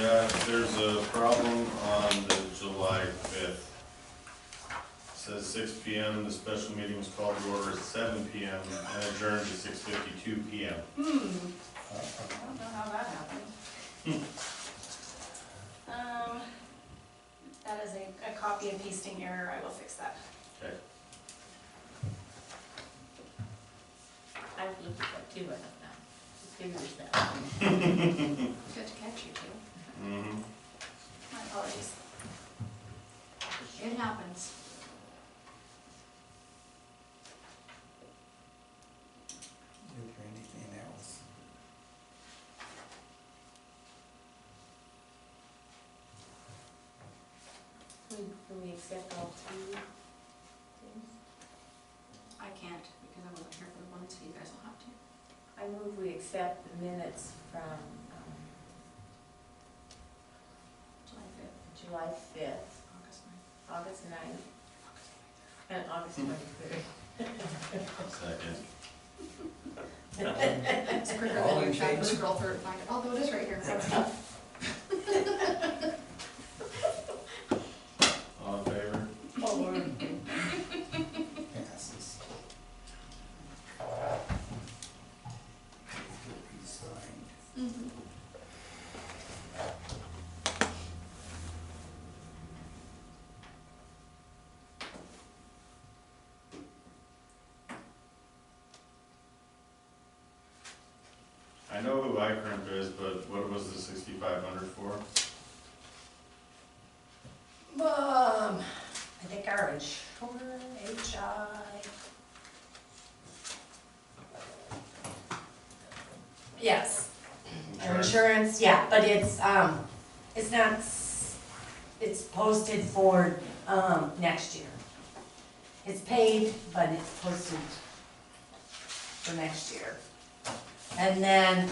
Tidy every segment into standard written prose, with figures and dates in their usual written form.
Yeah, there's a problem on the July 5th. It says 6 p.m. The special meeting was called to order at 7 p.m. and adjourned to 6:52 p.m. I don't know how that happened. That is a copy and pasting error. I will fix that. Okay. I was looking at 2 of them now. Figures that. Good to catch you too. Mm-hmm. My apologies. It happens. Is there anything else? Can we accept all 3 things? I can't because I wasn't here for the one, so you guys will have to. I move we accept the minutes from July 5th, July 5th, August 9th. August 9th, and August 23rd. Second. It's quicker All than in you trying to favor? scroll through it and find it. Although it is right here in front of me. All in favor? Oh, Lord. Passes. Be signed. I know who iCrimp is, but what was the 6,500 for? I think our insurer, HI. Yes, our insurance, yeah, but it's not, it's posted for, next year. It's paid, but it's posted for next year. And then,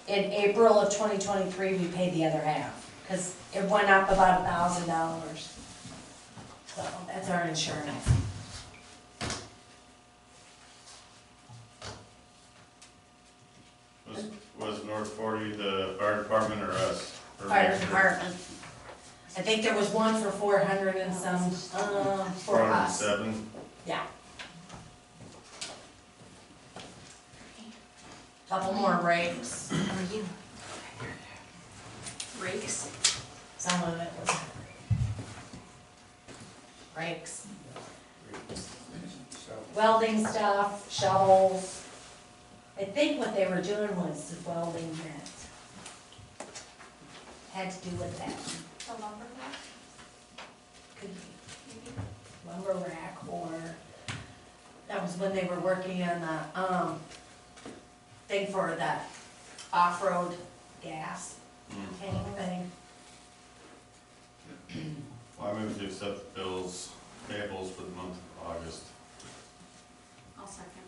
in April of 2023, we paid the other half, because it went up about $1,000. So that's our insurance. Was North 40 the fire department or us? Or Fire next year? department. I think there was one for 400 and some, for us. 407? Yeah. Couple more rakes. Rakes. Some of it was rakes. So, Welding stuff, shovels. I think what they were doing was welding that had to do with that. The lumber rack, Could be maybe. lumber rack, or that was when they were working on the, thing for that off-road gas tank thing. Well, I move to accept the bills, payables for the month of August. I'll second.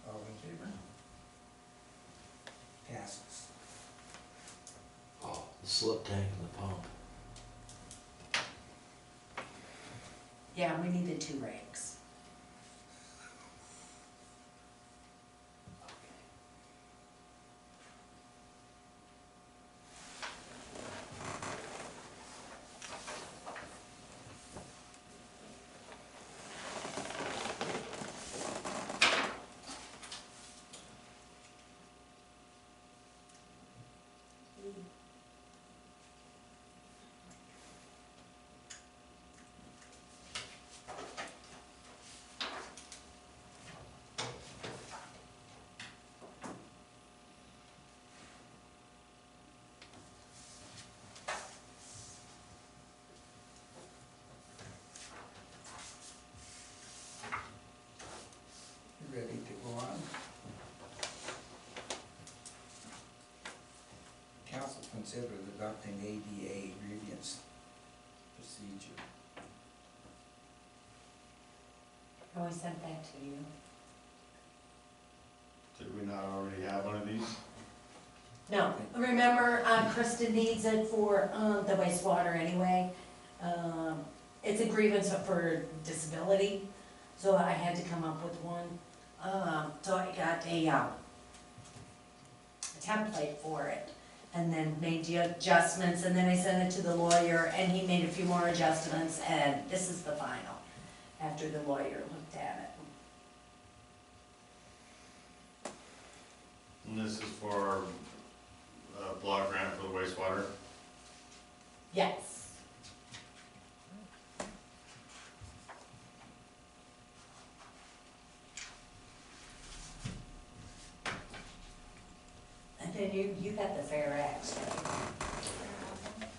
all in favor? Passes. Oh, the slip tank and the pump. Yeah, we needed 2 rakes. You ready to go on? Council considered adopting ADA Grievance Procedure. Oh, I sent that to you. Did we not already have one of these? No, remember, Kristen needs it for, the wastewater anyway. It's a grievance for disability, so I had to come up with one. So I got a template for it. and then made the adjustments, and then I sent it to the lawyer, and he made a few more adjustments, and this is the final, after the lawyer looked at it. And this is for a block grant for the wastewater. Yes. And then you got the Fair Acts, right?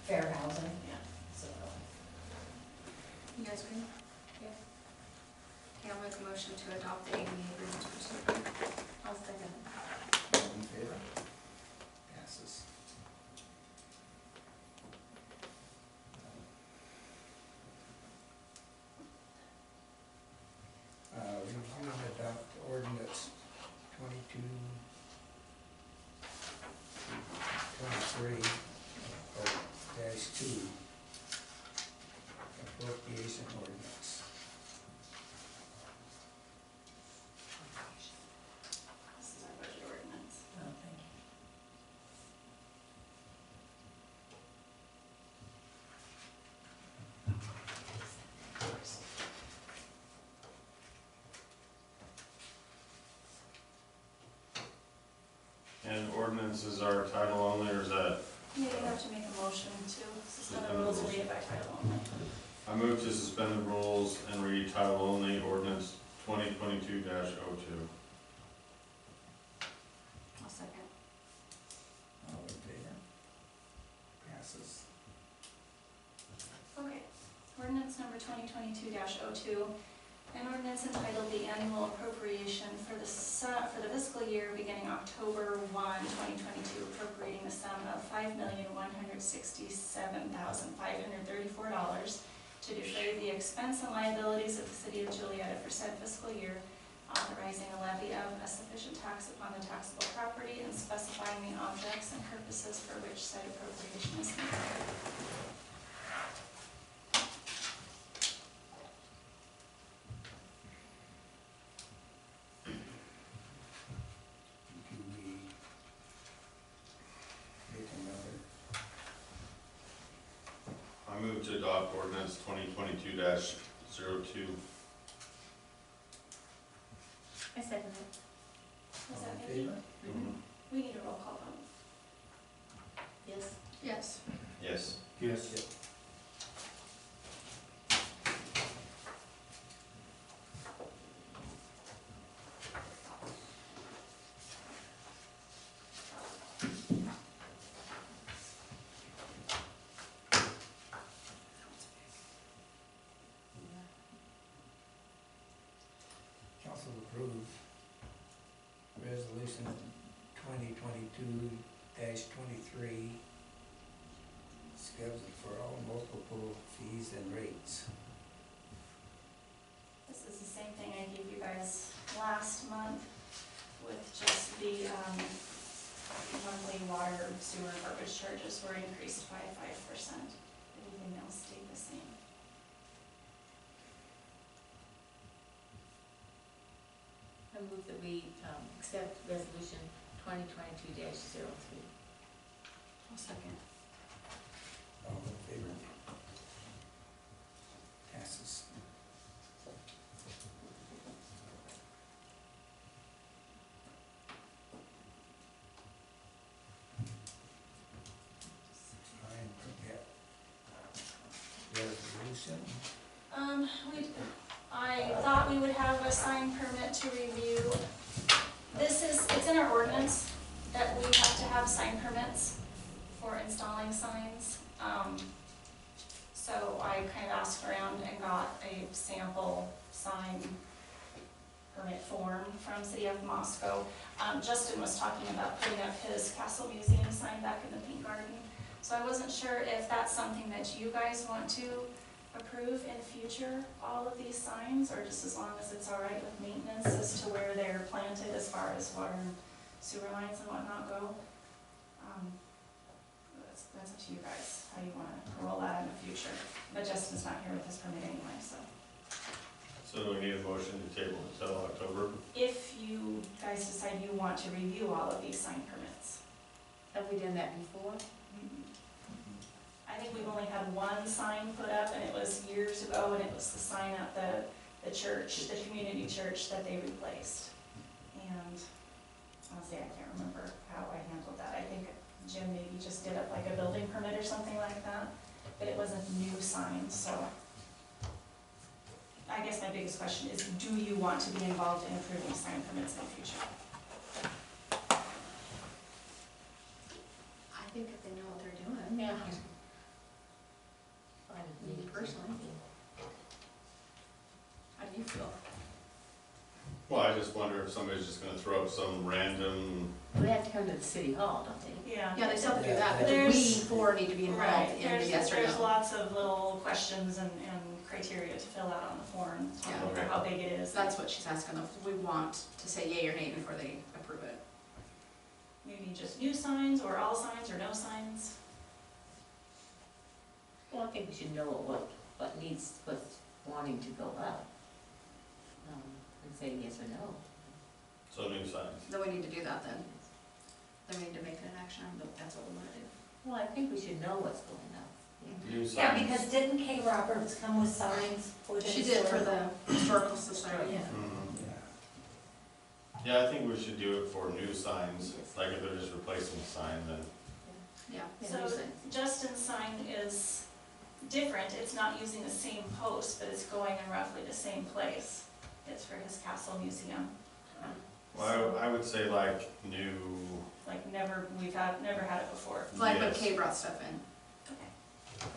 Fair housing, Yeah. so. You guys agree? Yeah. Okay, I'll make a motion to adopt the ADA Grievance Procedure. I'll second. All in favor? Passes. Review and adopt ordinance 2223 -2 appropriation ordinance. This is our budget ordinance. Oh, thank you. And ordinances are title only, or is that? Yeah, you have to make a motion to suspend the rules and read it by title only. I move to suspend the rules and read title only, ordinance 2022-02. I'll second. All in favor? Passes. Okay, ordinance number 2022-02, an ordinance entitled the annual appropriation for the fiscal year beginning October 1, 2022, appropriating the sum of $5,167,534 to defray the expense and liabilities of the city of Juliaetta for said fiscal year, authorizing a levy of a sufficient tax upon the taxable property and specifying the objects and purposes for which said appropriation is made. Do we make another? I move to adopt ordinance 2022-02. I second it. Was All that in Vicky? favor? We need a roll call vote. Yes. Yes. Yes. Yes. Council approve resolution 2022-23, scheduled for all multiple fees and rates. This is the same thing I gave you guys last month with just the monthly water, sewer, and garbage charges were increased by 5%. Everything else stayed the same. I move that we accept resolution 2022-03. I'll second. All in favor? Passes. Sign permit resolution. I thought we would have a sign permit to review. It's in our ordinance that we have to have sign permits for installing signs. So I kind of asked around and got a sample sign permit form from City of Moscow. Justin was talking about putting up his Castle Museum sign back in the Pink Garden. So I wasn't sure if that's something that you guys want to approve in future, all of these signs, or just as long as it's all right with maintenance as to where they're planted as far as water and sewer lines and whatnot go. That's up to you guys, how you wanna roll that in the future. But Justin's not here with his permit anyway, so. So do we need a motion to table until October? If you guys decide you want to review all of these sign permits. Have we done that before? I think we've only had one sign put up, and it was years ago, and it was the sign at the church, the community church that they replaced. And honestly, I can't remember how I handled that. I think Jim maybe just did up like a building permit or something like that, but it wasn't new signs, so. I guess my biggest question is, do you want to be involved in approving sign permits in the future? I think if they know what they're doing. Yeah. Me personally. How do you feel? Well, I just wonder if somebody's just gonna throw up some random, They have to come to the city hall, don't they? Yeah. Yeah, they still have to do that, but There's- we four need to be Right, involved in the yes or there's no. lots of little questions and criteria to fill out on the form, Yeah. Okay. how big it is. That's what she's asking, if we want to say yay or nay before they approve it. Maybe just new signs, or all signs, or no signs. Well, I think we should know what needs, what's wanting to go up. And say yes or no. so new signs. Then we need to do that then. Then we need to make it an action item, but that's what we wanna do. Well, I think we should know what's going up. New signs. Yeah, because didn't Kay Roberts come with signs for the She did for historical? the historical society. Yeah. Mhm. Yeah. Yeah, I think we should do it for new signs, like if they're just replacing a sign, then, Yeah. Yeah, So new signs. Justin's sign is different, it's not using the same post, but it's going in roughly the same place. It's for his castle museum. well, I would say like new, Like never had it before. Like when Yes. Kay brought stuff in, Okay.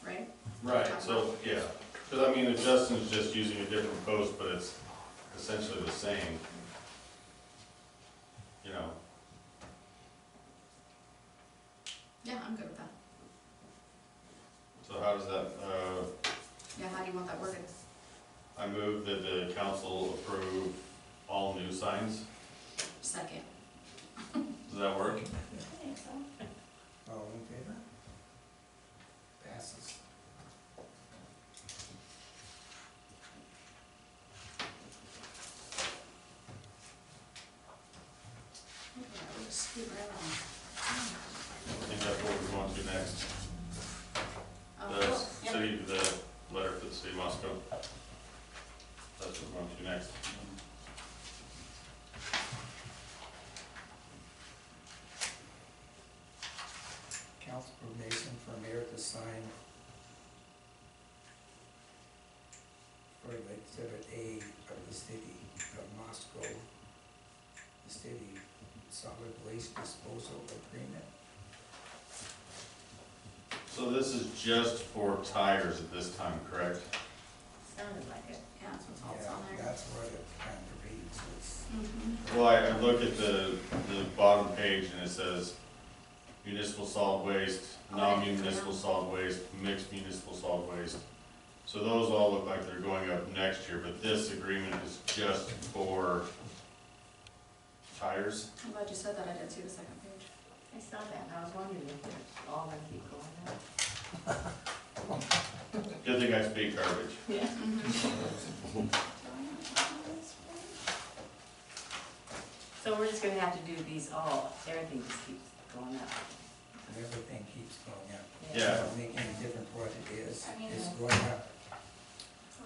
right? right, so, yeah. Cause I mean, if Justin's just using a different post, but it's essentially the same, you know. Yeah, I'm good with that. So how does that, Yeah, how do you want that worded? I move that the council approve all new signs, Second. does that work? I think so. All in favor? Passes. Okay, we'll just scoot right along. I think that's what we're going to next. Oh, The cool. Yep. city, the letter for the city of Moscow. That's what we're going to next. Council permission for mayor to sign for the exhibit A of the city of Moscow, the city solid waste disposal agreement. So this is just for tires at this time, correct? Sounded like it. Yeah, that's what's all Yeah, on there. that's what it kind of reads, it's, Mhm. Well, I look at the bottom page and it says municipal solid waste, non-municipal solid waste, mixed municipal solid waste. So those all look like they're going up next year, but this agreement is just for tires. I'm glad you said that, I didn't see the second page. I saw that, and I was wondering if they're all gonna keep going up. Good thing I speak garbage. Yeah. So we're just gonna have to do these all, everything just keeps going up. everything keeps going up. Yeah. It doesn't make any difference what it is, I mean, it's going up.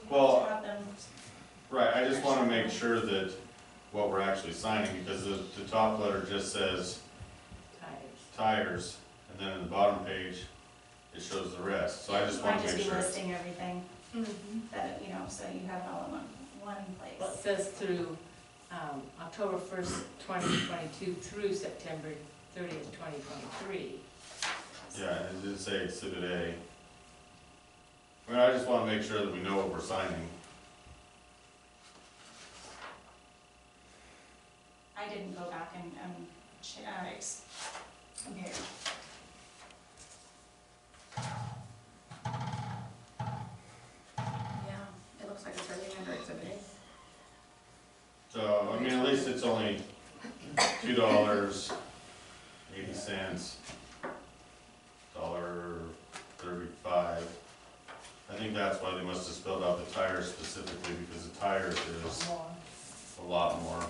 We Well- have to have them, Right, I just wanna make sure that what we're actually signing, because the top letter just says Tires. tires, and then in the bottom page, it shows the rest, so I just wanna might just make be sure. listing everything Mm-hmm. that, so you have it all in one place. Well, it says through, October 1st, 2022 through September 30th, 2023. Yeah, it did say exhibit A. I mean, I just wanna make sure that we know what we're signing. I didn't go back and compare. Yeah, it looks like it's everything under exhibit A. So, I mean, at least it's only $2.80, $1.35. I think that's why they must have spelled out the tires specifically, because the tires is More. a lot more.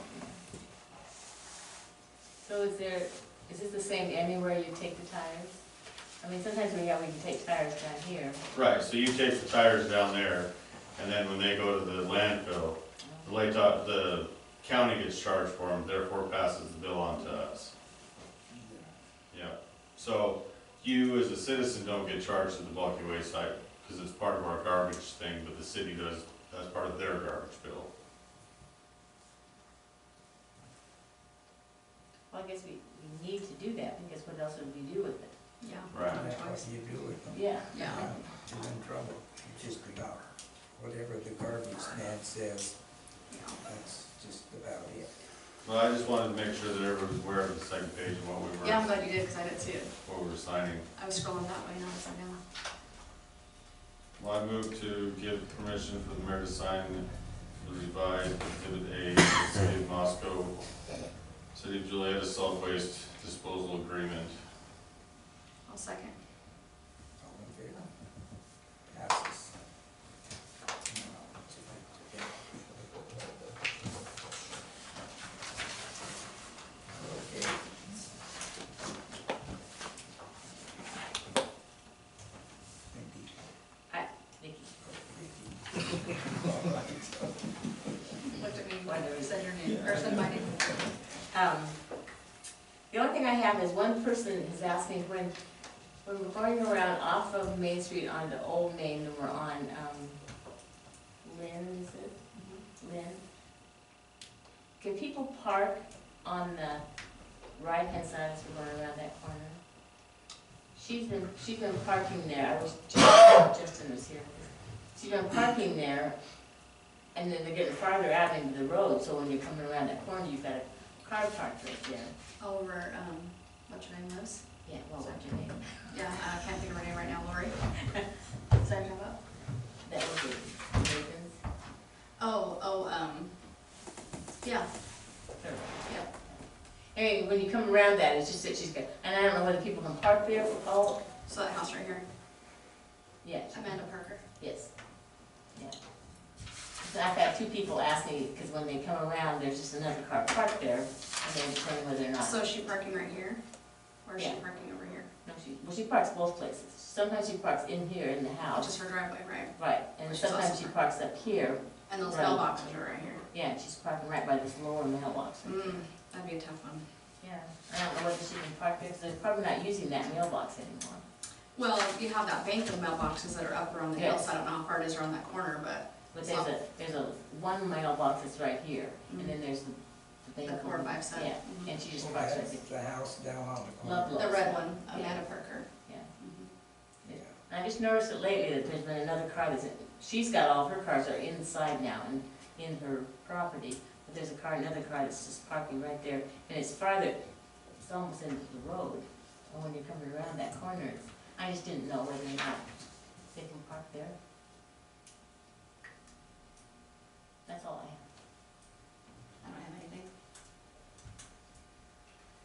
So is there Is this the same anywhere you take the tires? I mean, sometimes we can take tires down here. Right, so you take the tires down there, and then when they go to the landfill, the county gets charged for them, therefore passes the bill on to us. Yeah, so you as a citizen don't get charged at the bulky waste site, because it's part of our garbage thing, but the city does, that's part of their garbage bill. Well, I guess we need to do that, because what else would we do with it? Yeah. Right. What do you do with them? Yeah. Yeah. You're in trouble. You just ignore whatever the garbage man says. Yeah. That's just about it. Well, I just wanted to make sure that everyone was aware of the second page and what we were, Yeah, I'm glad you did, because I didn't see it. what we were signing. I was scrolling that way, now it's like, no. Well, I move to give permission for the mayor to sign the revised Exhibit A, of the City of Moscow, City of Juliaetta Solid Waste Disposal Agreement. I'll second. All in favor? Passes. Okay. Mindy. Vicky. Looked at me when you said your name, or said my name. The only thing I have is one person has asked me when we're going around off of Main Street onto Old Main, and we're on, Lynn, is it? Lynn? Can people park on the right-hand side as we're going around that corner? She's been parking there, I wish Justin was here. She's been parking there, and then they're getting farther out into the road, so when you're coming around that corner, you've got a car parked right there. Over, what's your name, Liz? Yeah, well, what's your name? Yeah, I can't think of her name right now, Lori. Is that come up? That was it, Ravens. Yeah, Sure. yeah. Anyway, when you come around that, it's just that she's got, and I don't know whether people can park there for, oh, So that house right here, yeah, Amanda Parker. yes, yeah. So I've had two people ask me, because when they come around, there's just another car parked there, and they're determining whether or not. So is she parking right here? Or is she Yeah. parking over here? No, she parks both places. Sometimes she parks in here in the Which house, is her driveway, right? right, and Which is sometimes also she parks up here, And those Right. mailboxes are right here. yeah, and she's parking right by this lower mailbox. That'd be a tough one. Yeah, I don't know whether she can park there, because they're probably not using that mailbox anymore. Well, you have that bank of mailboxes that are up around the hill, Yes. so I don't know how far it is around that corner, but But So- there's a one mailbox that's right here, and then there's the the bank. 4x5 set. Yeah, Mhm. and she just Well, parks right that's there. the house down on the corner. Love, The red one, Yeah. Amanda Parker. Yeah. Mhm. Yeah. I just noticed it lately that there's been another car that's, she's got all her cars are inside now and in her property, but there's another car that's just parking right there, and it's farther, it's almost into the road, and when you're coming around that corner, I just didn't know whether or not they can park there. That's all I have. I don't have anything.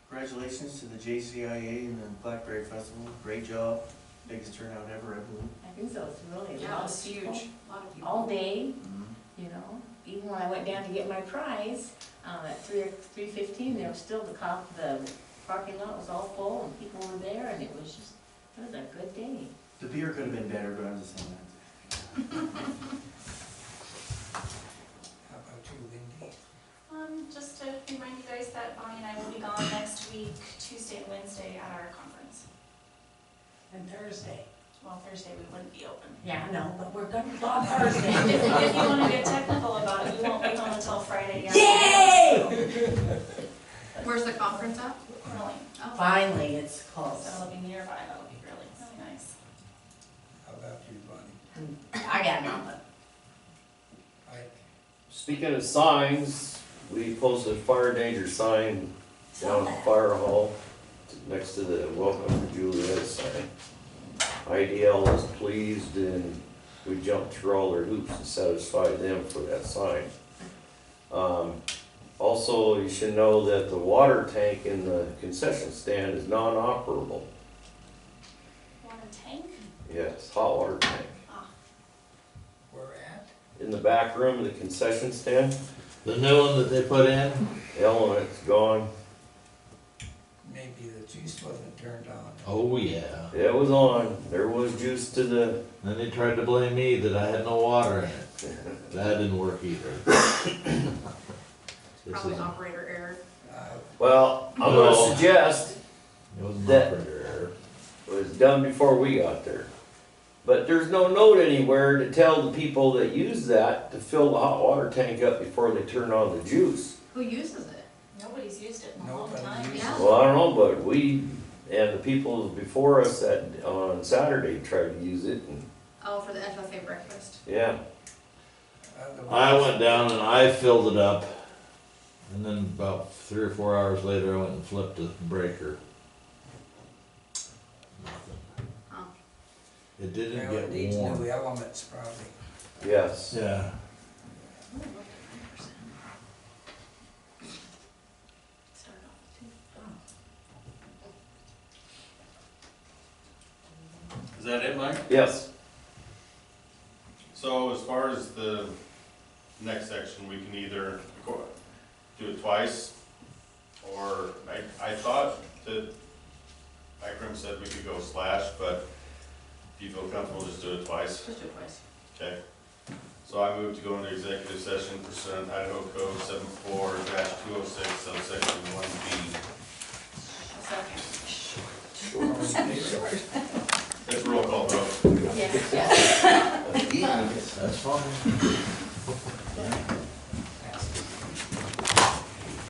Congratulations to the JCIA and the Blackberry Festival, great job, biggest turnout ever, I believe. I think so, it's really a Yeah, it lot was of people. huge, a lot of people. All day, you know, even when I went down to get my prize, at 3:15, there was still the parking lot was all full and people were there and it was just, it was a good day. The beer could have been better, but I'm just saying that. How about you, Lindy? Just to remind you guys that Bonnie and I will be gone next week, Tuesday and Wednesday at our conference. And Thursday. Well, Thursday we wouldn't be open. Yeah, I know, but we're gonna be on Thursday. If you wanna get technical about it, we won't be home until Friday. Yay! Where's the conference at? Really. Oh. Finally, it's close. So it'll be nearby, that'll be really, really nice. How about you, Bonnie? I got nothing. Ike? Speaking of signs, we posted a fire danger sign down at the fire hall next to the welcome to Juliaetta sign. IDL is pleased and we jumped through all their hoops to satisfy them for that sign. Also, you should know that the water tank in the concession stand is non-operable. Water tank? Yes, hot water tank. Where at? In the back room of the concession stand, The new one that they put in? the element's gone. May maybe the juice wasn't turned on. Oh, yeah. It was on, there was juice to the, Then they tried to blame me that I had no water in it. That didn't work either. This Probably is, operator error. well, I'm No. gonna suggest it was an that- operator error. it was done before we got there. But there's no note anywhere to tell the people that use that to fill the hot water tank up before they turn on the juice. Who uses it? Nobody's used it in a long Nobody time. uses Yeah. Well, I don't know, but we, and the people before us that on Saturday tried to use it, and, Oh, for the FFA breakfast. yeah. I went down and I filled it up, and then about 3 or 4 hours later, I went and flipped the breaker. Nothing. Oh. It didn't Well, it get needs new warm. elements probably. Yes. Yeah. Ooh, look at 9%. Start off with 2. Is that it, Mike? Yes. So as far as the next section, we can either do it twice, or I thought that Akram said we could go slash, but if you feel comfortable, just do it twice. Just do it twice. Okay. So I move to go into executive session pursuant Idaho Code 74-206 subsection 1B. Second. It's roll call vote. Yeah. That's fine.